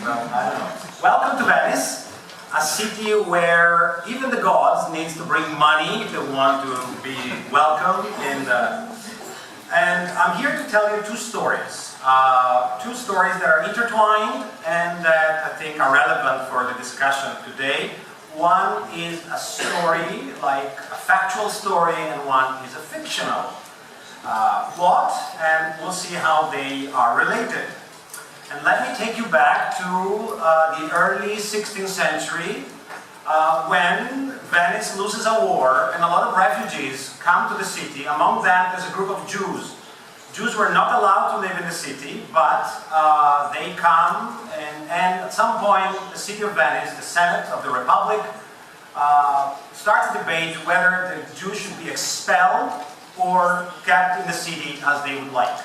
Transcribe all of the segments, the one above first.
Well, I don't know. Welcome to Venice, a city where even the gods need to bring money if they want to be welcome. And I'm here to tell you two stories. Two stories that are intertwined and that I think are relevant for the discussion today. One is a story, like a factual story, and one is a fictional plot, and we'll see how they are related. And let me take you back to the early 16th century when Venice loses a war and a lot of refugees come to the city. Among them there's a group of Jews. Jews were not allowed to live in the city, but they come and at some point the city of Venice, the Senate of the Republic, starts a debate whether the Jews should be expelled or kept in the city as they would like.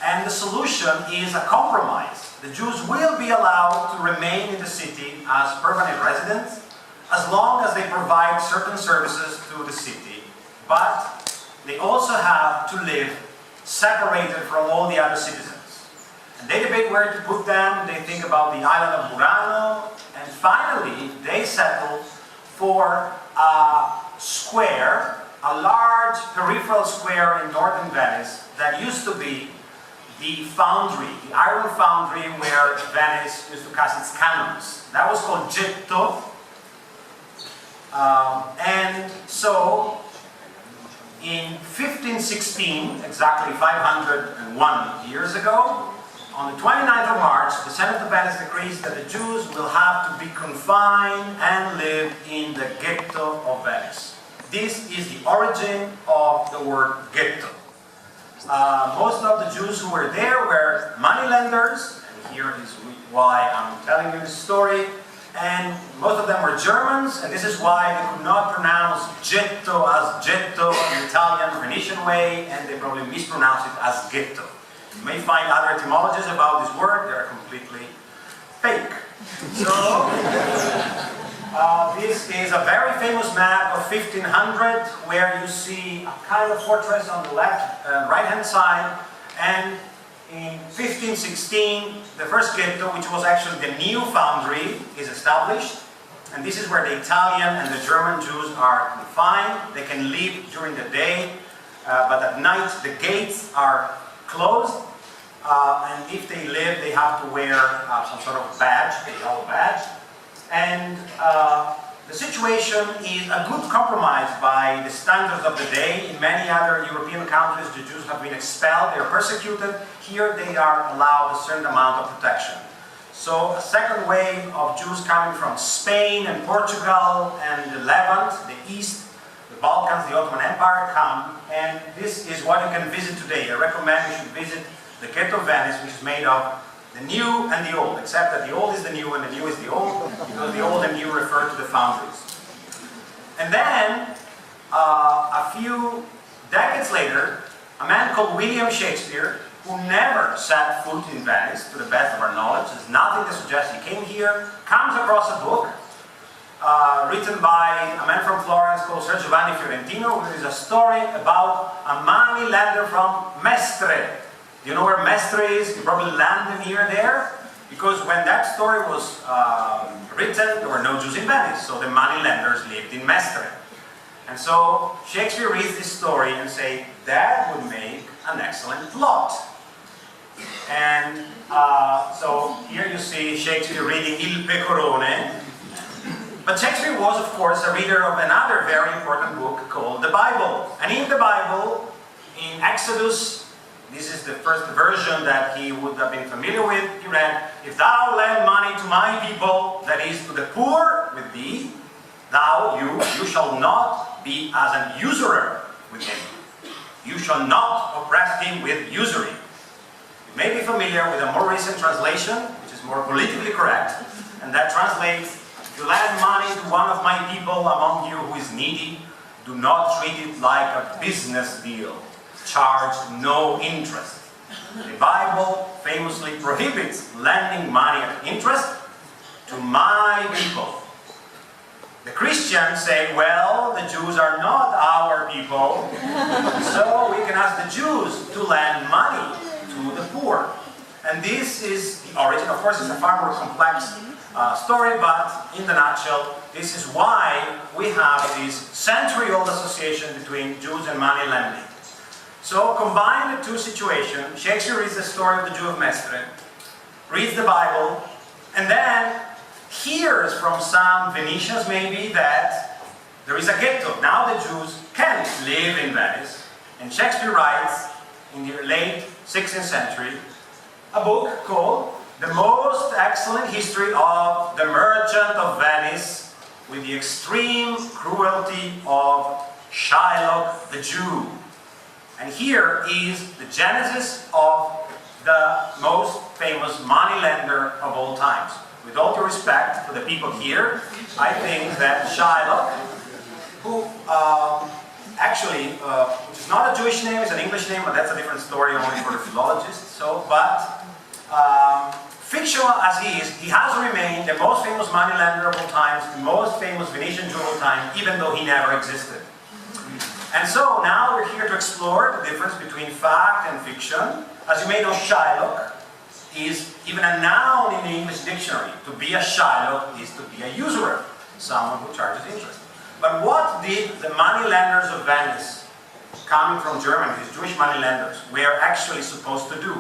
And the solution is a compromise. The Jews will be allowed to remain in the city as permanent residents as long as they provide certain services to the city. But they also have to live separated from all the other citizens. And they debate where to put them. They think about the island of Murano. And finally, they settle for a square, a large peripheral square in northern Venice that used to be the foundry, the iron foundry where Venice used to cast its cannons. That was called Getto. And so, in 1516, exactly 501 years ago, on the 29th of March, the Senate of Venice decrees that the Jews will have to be confined and live in the Ghetto of Venice. This is the origin of the word ghetto. Most of the Jews who were there were moneylenders, and here is why I'm telling you this story. And most of them were Germans, and this is why they could not pronounce getto as getto in Italian Venetian way, and they probably mispronounced it as ghetto. You may find other etymologies about this word, they're completely fake. So, this is a very famous map of 1500 where you see a kind of fortress on the left, right-hand side, and in 1516 the first ghetto, which was actually the new foundry, is established, and this is where the Italian and the German Jews are confined. They can leave during the day, but at night the gates are closed, and if they live they have to wear some sort of badge, a yellow badge. And the situation is a good compromise by the standards of the day. In many other European countries, the Jews have been expelled, they are persecuted. Here they are allowed a certain amount of protection. So a second wave of Jews coming from Spain and Portugal and the Levant, the East, the Balkans, the Ottoman Empire come, and this is what you can visit today. I recommend you should visit the Ghetto of Venice, which is made of the new and the old, except that the old is the new and the new is the old, because the old and new refer to the foundries. And then, a few decades later, a man called William Shakespeare, who never set foot in Venice, to the best of our knowledge, there's nothing to suggest he came here, comes across a book written by a man from Florence called Ser Giovanni Fiorentino, which is a story about a money lender from Mestre. Do you know where Mestre is? You probably landed here there, because when that story was written, there were no Jews in Venice, so the money lenders lived in Mestre. And so Shakespeare reads this story and says, that would make an excellent plot. And so here you see Shakespeare reading Il Pecorone. But Shakespeare was, of course, a reader of another very important book called the Bible. And in the Bible, in Exodus, this is the first version that he would have been familiar with. He read, if thou lend money to my people, that is to the poor with thee, you shall not be as an usurer with him. You shall not oppress him with usury. You may be familiar with a more recent translation, which is more politically correct, and that translates, if you lend money to one of my people among you who is needy, do not treat it like a business deal. Charge no interest. The Bible famously prohibits lending money at interest to my people. The Christians say, well, the Jews are not our people, so we can ask the Jews to lend money to the poor. And And this is the origin. Of course, it's a far more complex story, but in the nutshell, this is why we have this century-old association between Jews and money lending. So combine the two situations. Shakespeare reads the story of the Jew of Mestre, reads the Bible, and then hears from some Venetians maybe that there is a ghetto. Now the Jews can live in Venice. And Shakespeare writes in the late 16th century a book called The Most Excellent History of the Merchant of Venice, with the extreme cruelty of Shylock the Jew. And here is the genesis of the most famous moneylender of all times. With all due respect to the people here, I think that Shylock, who which is not a Jewish name, it's an English name, but that's a different story only for the philologists. Fictional as he is, he has remained the most famous moneylender of all times, the most famous Venetian Jew of all time, even though he never existed. And so now we're here to explore the difference between fact and fiction. As you may know, Shylock is even a noun in the English dictionary. To be a Shylock is to be a usurer, someone who charges interest. But what did the moneylenders of Venice, coming from Germany, these Jewish moneylenders, were actually supposed to do?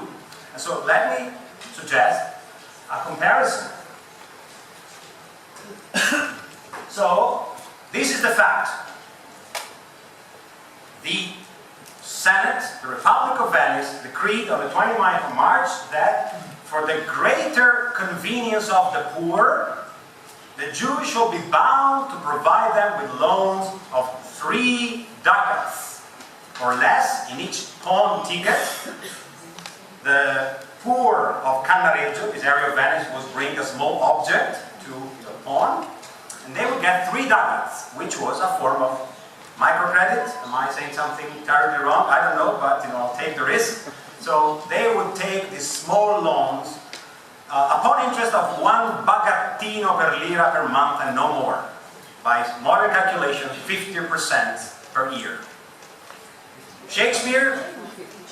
And so let me suggest a comparison. So, this is the fact. The Senate, the Republic of Venice, decreed on the 29th of March that for the greater convenience of the poor, the Jews shall be bound to provide them with loans of 3 ducats or less in each pawn ticket. The poor of Cannareggio, this area of Venice, would bring a small object to the pawn, and they would get 3 ducats, which was a form of microcredit. Am I saying something terribly wrong? I don't know, but I'll take the risk. So they would take these small loans upon interest of 1 bagattino per lira per month and no more. By modern calculation, 50% per year. Shakespeare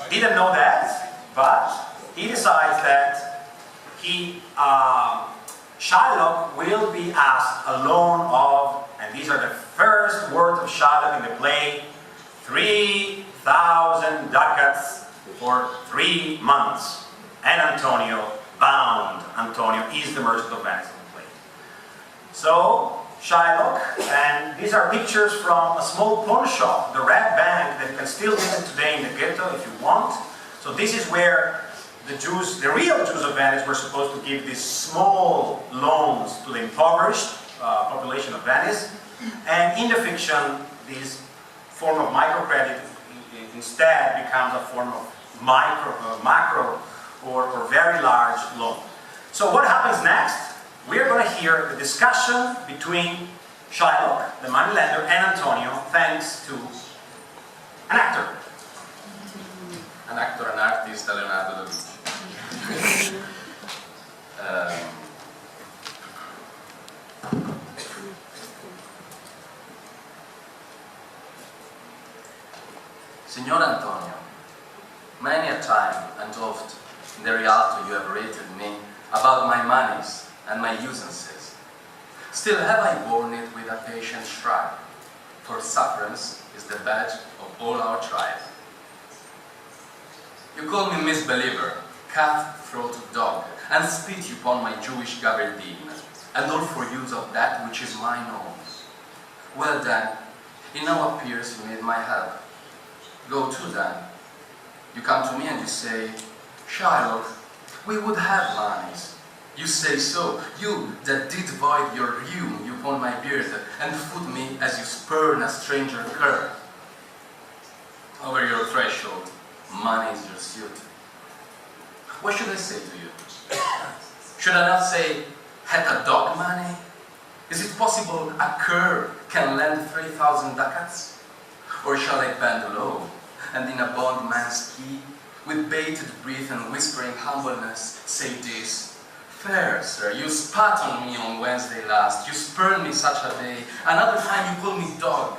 didn't know that, but he decides that Shylock will be asked a loan of, and these are the first words of Shylock in the play, 3,000 ducats for 3 months. And Antonio, bound Antonio, is the merchant of Venice in the play. So, Shylock, and these are pictures from a small pawn shop, the Red Bank, that you can still visit today in the ghetto if you want. So this is where the Jews, the real Jews of Venice, were supposed to give these small loans to the impoverished population of Venice. And in the fiction, this form of microcredit instead becomes a form of macro or very large loan. So what happens next? We're going to hear the discussion between Shylock, the moneylender, and Antonio, thanks to an actor. An actor, an artist, Leonardo da Vinci. Signor Antonio, many a time and oft in the Rialto you have rated me about my monies and my usances. Still have I borne it with a patient shrug, for sufferance is the badge of all our tribe. You call me misbeliever, cut-throat dog, and spit upon my Jewish gabardine, and all for use of that which is mine own. Well then, it now appears you need my help. Go to then. You come to me and you say, Shylock, we would have monies. You say so, you that did void your rheum upon my beard, and foot me as you spurn a stranger cur. Over your threshold, money is your suit. What should I say to you? Should I not say, had a dog money? Is it possible a cur can lend 3,000 ducats? Or shall I bend low, and in a bondman's key, with bated breath and whispering humbleness, say this: Fair sir, you spat on me on Wednesday last, you spurned me such a day, another time you call me dog,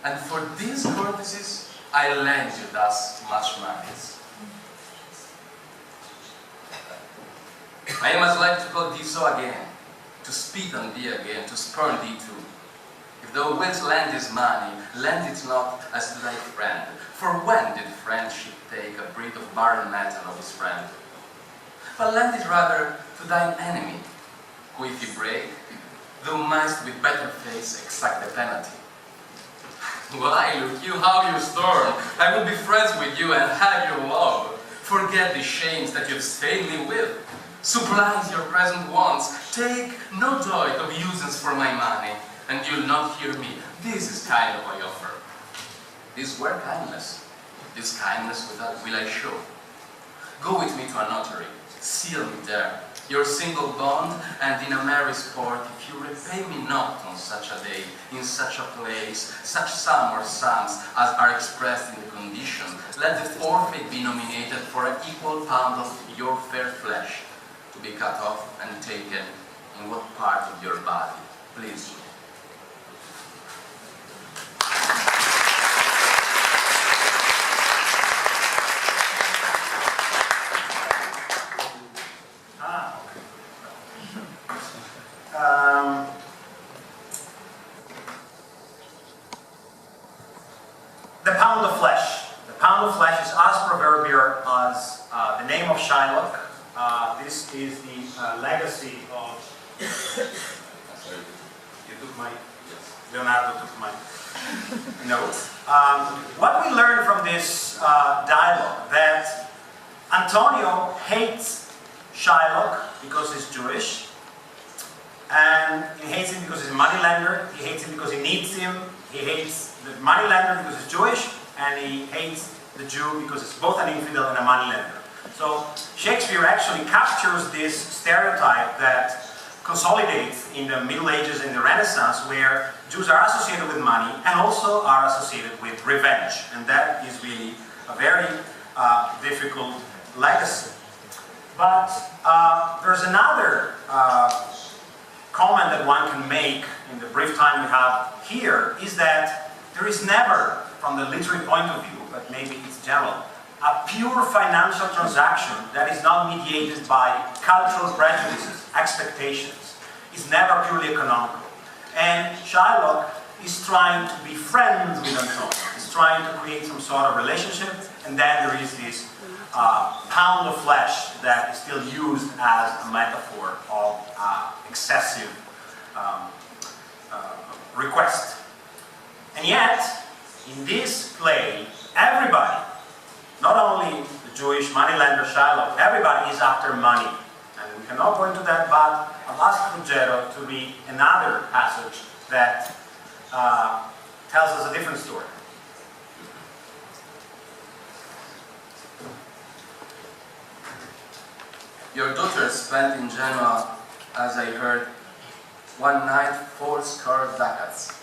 and for these courtesies I lend you thus much monies. I am as like to call thee so again, to spit on thee again, to spurn thee too. If thou wilt lend this money, lend it not as to thy friend, for when did friendship take a breath of barren metal of his friend? But lend it rather to thine enemy, who if he break, thou mightst with better face exact the penalty. Why, look you how you storm! I will be friends with you and have your love. Forget the shames that you've stained me with. Supply your present wants. Take no doit of usance for my money, and you'll not hear me. This is kind of my offer. This were kindness. This kindness will I show. Go with me to a notary. Seal me there, your single bond, and in a merry sport, if you repay me not on such a day, in such a place, such sum or sums as are expressed in the condition, let the forfeit be nominated for an equal pound of your fair flesh, to be cut off and taken in what part of your body please you. The pound of flesh. The pound of flesh is as proverbial as the name of Shylock. This is the legacy of. Sorry, you took my. Yes. Leonardo took my notes. What we learn from this dialogue that Antonio hates Shylock because he's Jewish, and he hates him because he's a moneylender. He hates him because he needs him. He hates the moneylender because he's Jewish, and he hates the Jew because he's both an infidel and a moneylender. So Shakespeare actually captures this stereotype that consolidates in the Middle Ages and the Renaissance, where Jews are associated with money and also are associated with revenge. And that is really a very difficult legacy. But there's another comment that one can make in the brief time we have here, is that there is never, from the literary point of view, but maybe it's general, a pure financial transaction that is not mediated by cultural prejudices, expectations. It's never purely economical. And Shylock is trying to be friends with Antonio. He's trying to create some sort of relationship, and then there is this pound of flesh that is still used as a metaphor of excessive request. And yet, in this play, everybody, not only the Jewish moneylender Shylock, everybody is after money. And we cannot go into that, but I'll ask Ruggero to read another passage that tells us a different story. Your daughter spent in Genoa, as I heard, one night 80 ducats.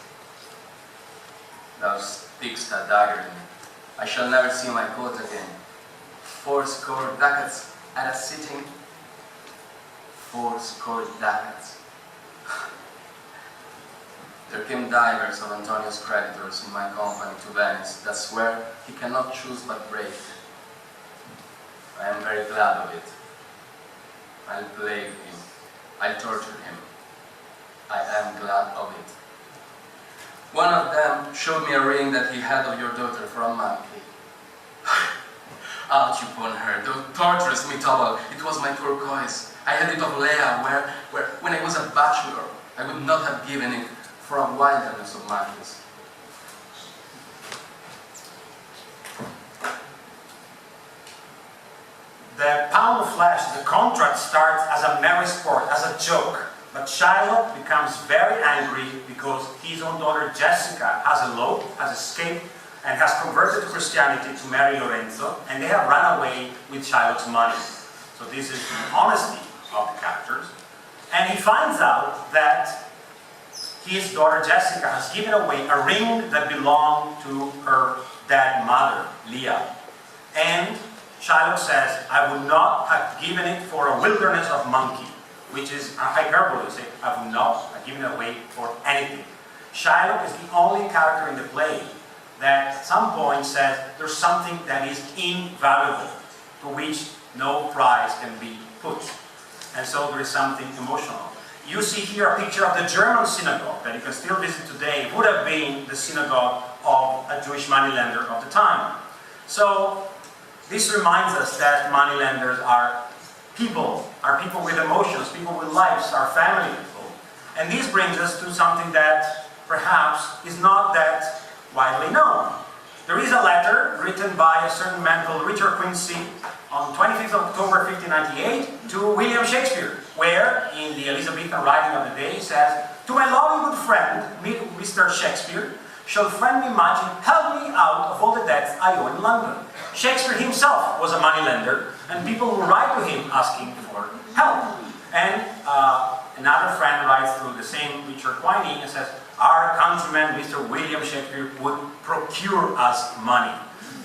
Thou stickst a dagger in me. I shall never see my coat again. 80 ducats at a sitting. 80 ducats. There came divers of Antonio's creditors in my company to Venice that swear he cannot choose but break. I am very glad of it. I'll plague him. I'll torture him. I am glad of it. One of them showed me a ring that he had of your daughter for a monkey. Ouch upon her, thou torturest me double. It was my turquoise. I had it of Leah, where when I was a bachelor, I would not have given it for a wilderness of monkeys. The pound of flesh, the contract starts as a merry sport, as a joke. But Shylock becomes very angry because his own daughter Jessica has eloped, has escaped, and has converted to Christianity to marry Lorenzo, and they have run away with Shylock's money. So this is the honesty of the captors. And he finds out that his daughter Jessica has given away a ring that belonged to her dead mother, Leah. And Shylock says, I would not have given it for a wilderness of monkey, which is a hyperbole, say, I would not have given it away for anything. Shylock is the only character in the play that at some point says there's something that is invaluable, to which no price can be put. and so there is something emotional. You see here a picture of the German synagogue that you can still visit today. It would have been the synagogue of a Jewish moneylender of the time. So this reminds us that moneylenders are people with emotions, people with lives, are family people. And this brings us to something that perhaps is not that widely known. There is a letter written by a certain man called Richard Quincy on 25th of October 1598 to William Shakespeare, where in the Elizabethan writing of the day he says, "To my loving good friend, Mr. Shakespeare, shall friend me much and help me out of all the debts I owe in London." Shakespeare himself was a moneylender, and people will write to him asking for help. And another friend writes to the same Richard Quincy and says, "Our countryman, Mr. William Shakespeare, would procure us money."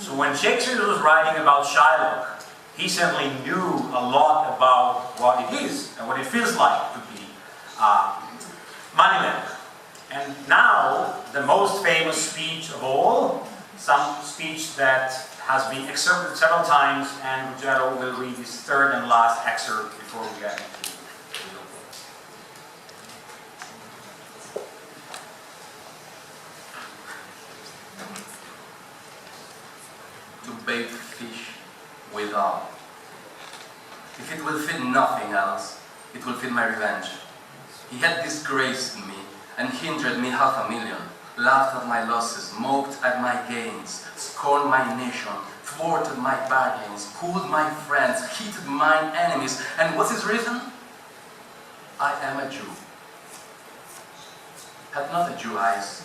So when Shakespeare was writing about Shylock, he certainly knew a lot about what it is and what it feels like to be a moneylender. And now, the most famous speech of all, some speech that has been excerpted several times, and Ruggero will read his third and last excerpt before we get into the real book. To bait fish with all. If it will feed nothing else, it will feed my revenge. He had disgraced me and hindered me 500,000, laughed at my losses, mocked at my gains, scorned my nation, thwarted my bargains, cooled my friends, heated mine enemies. And what's his reason? I am a Jew. Had not a Jew eyes?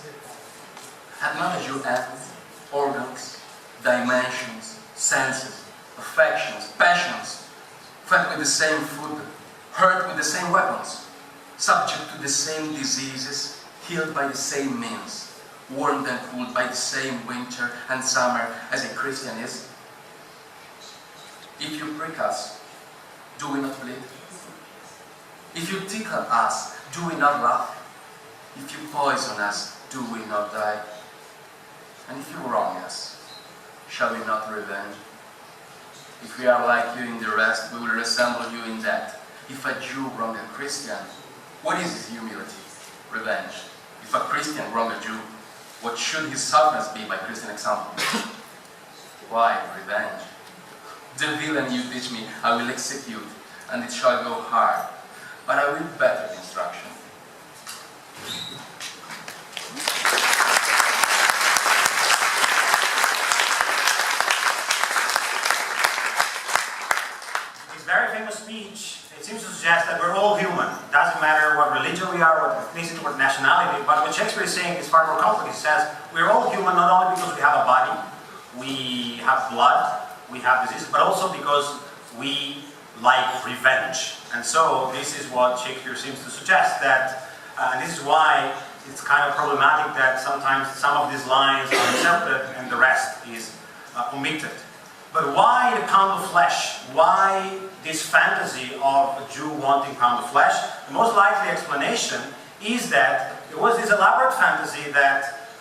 Had not a Jew hands, organs, dimensions, senses, affections, passions, fed with the same food, hurt with the same weapons, subject to the same diseases, healed by the same means, warmed and cooled by the same winter and summer as a Christian is? If you prick us, do we not bleed? If you tickle us, do we not laugh? If you poison us, do we not die? And if you wrong us, shall we not revenge? If we are like you in the rest, we will resemble you in that. If a Jew wrong a Christian, what is his humility? Revenge. If a Christian wrong a Jew, what should his softness be by Christian example? Why revenge? The villain you teach me, I will execute, and it shall go hard, but I will better the instruction. Speech, it seems to suggest that we're all human. It doesn't matter what religion we are, what ethnicity, what nationality, but what Shakespeare is saying is far more complex. He says we're all human not only because we have a body, we have blood, we have disease, but also because we like revenge. And so this is what Shakespeare seems to suggest, that and this is why it's kind of problematic that sometimes some of these lines are accepted and the rest is omitted. But why the pound of flesh? Why this fantasy of a Jew wanting pound of flesh? The most likely explanation is that there was this elaborate fantasy that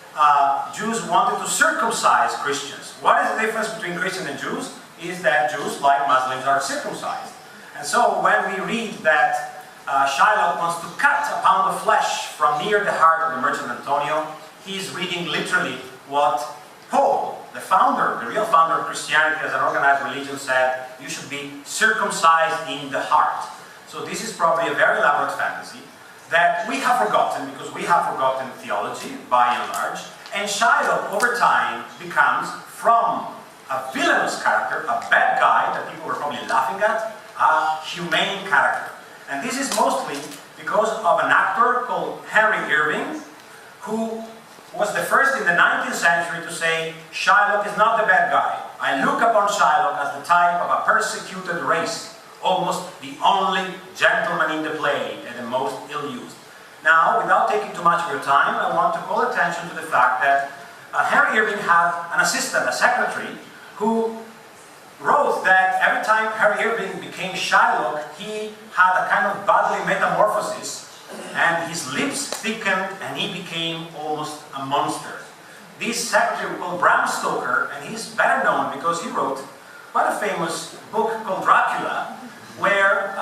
Jews wanted to circumcise Christians. What is the difference between Christians and Jews? Is that Jews, like Muslims, are circumcised. And so when we read that Shylock wants to cut a pound of flesh from near the heart of the merchant Antonio, he's reading literally what Paul, the founder, the real founder of Christianity as an organized religion, said, you should be circumcised in the heart. So this is probably a very elaborate fantasy that we have forgotten because we have forgotten theology by and large. And Shylock over time becomes from a villainous character, a bad guy that people were probably laughing at, a humane character. And this is mostly because of an actor called Henry Irving, who was the first in the 19th century to say, Shylock is not the bad guy. I look upon Shylock as the type of a persecuted race, almost the only gentleman in the play and the most ill-used. Now, without taking too much of your time, I want to call attention to the fact that Henry Irving had an assistant, a secretary, who wrote that every time Henry Irving became Shylock, he had a kind of bodily metamorphosis, and his lips thickened and he became almost a monster. This secretary called Bram Stoker, and he's better known because he wrote quite a famous book called Dracula, where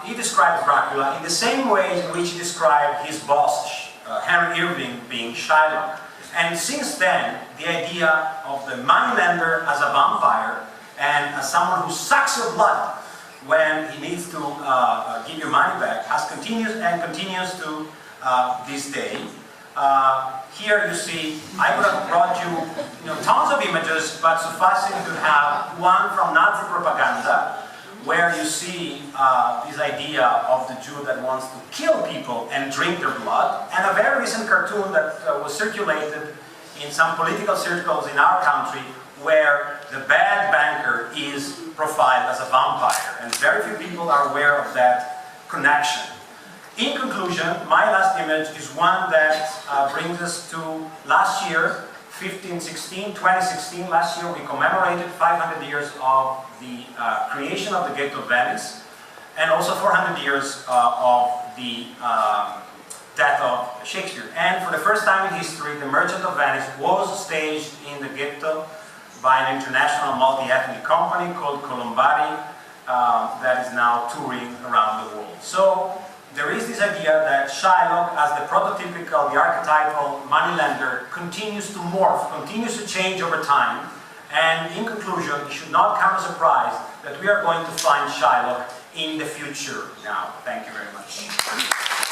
he describes Dracula in the same way in which he described his boss, Henry Irving, being Shylock. And since then, the idea of the moneylender as a vampire and as someone who sucks your blood when he needs to give you money back has continued and continues to this day. Here you see, I would have brought you, tons of images, but sufficing to have one from Nazi propaganda, where you see this idea of the Jew that wants to kill people and drink their blood, and a very recent cartoon that was circulated in some political circles in our country, where the bad banker is profiled as a vampire, and very few people are aware of that connection. In conclusion, my last image is one that brings us to last year, 2016. Last year we commemorated 500 years of the creation of the Ghetto of Venice, and also 400 years of the death of Shakespeare. And for the first time in history, The Merchant of Venice was staged in the ghetto by an international multi-ethnic company called Colombari that is now touring around the world. So there is this idea that Shylock, as the prototypical, the archetypal moneylender, continues to morph, continues to change over time. And in conclusion, it should not come as a surprise that we are going to find Shylock in the future now. Thank you very much.